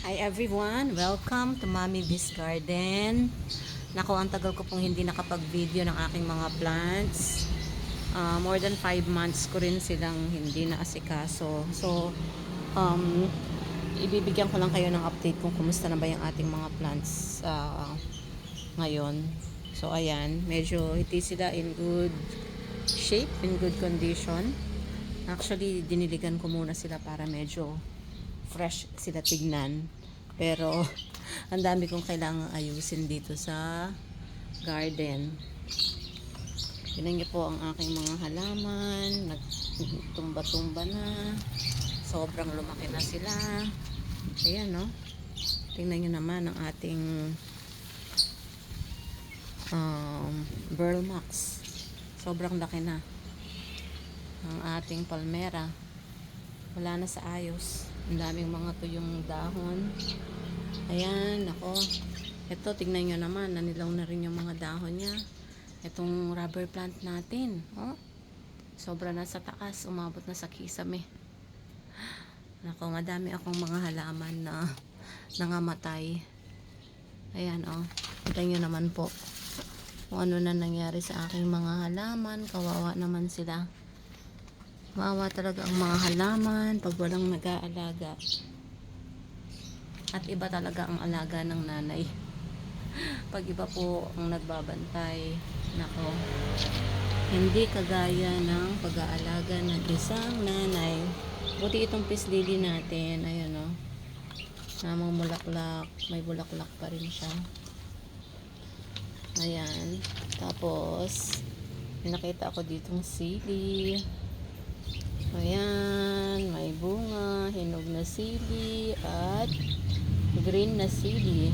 Hi everyone! Welcome to Mommy Bee's Garden. Nako, ang tagal ko pong hindi nakapag-video ng aking mga plants. More than 5 months ko rin silang hindi naasikaso. So, ibibigyan ko lang kayo ng update kung kumusta na ba yung ating mga plants ngayon. So, ayan. Medyo hindi sila in good shape, in good condition. Actually, diniligan ko muna sila para medyo fresh sila tignan. Pero ang dami kong kailangang ayusin dito sa garden. Tingnan niyo po ang aking mga halaman, nagtumba-tumba na. Sobrang lumaki na sila. Ayan, no? Tingnan niyo naman ang ating Burl Max. Sobrang laki na. Ang ating palmera. Wala na sa ayos. Ang daming mga tuyong dahon. Ayan, ako. Ito, tignan nyo naman. Nanilaw na rin yung mga dahon niya. Itong rubber plant natin. Oh, sobra na sa taas. Umabot na sa kisame. Ako, madami akong mga halaman na nangamatay. Ayan, oh. Tignan nyo naman po kung ano na nangyari sa aking mga halaman. Kawawa naman sila. Kawawa talaga ang mga halaman pag walang nag-aalaga. At iba talaga ang alaga ng nanay. Pag iba po ang nagbabantay, nako, hindi kagaya ng pag-aalaga ng isang nanay. Buti itong peace lily natin, ayun o, namumulaklak, may bulaklak pa rin siya. Ayan, tapos may nakita ako ditong sili. Ayan, may bunga, hinog na sili at green na sili.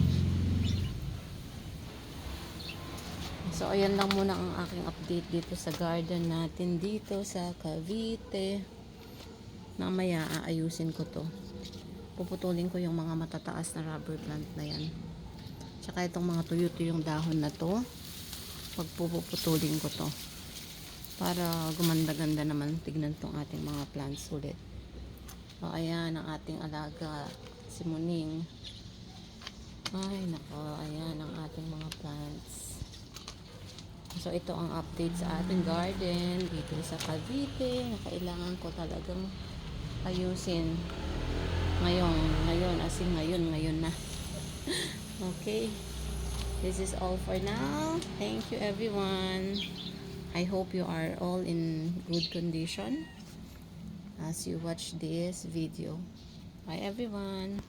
So ayan lang muna ang aking update dito sa garden natin dito sa Cavite. Mamaya aayusin ko to. Puputulin ko yung mga matataas na rubber plant na yan. Tsaka itong mga tuyo-tuyong dahon na to, pagpuputulin ko to para gumanda-ganda naman tignan tong ating mga plants ulit. O ayan ang ating alaga, si Muning. Ay nako, ayan ang ating mga plants. So ito ang update sa ating garden dito sa Cavite na kailangan ko talagang ayusin ngayon ngayon na. Okay, this is all for now. Thank you everyone. I hope you are all in good condition as you watch this video. Bye everyone.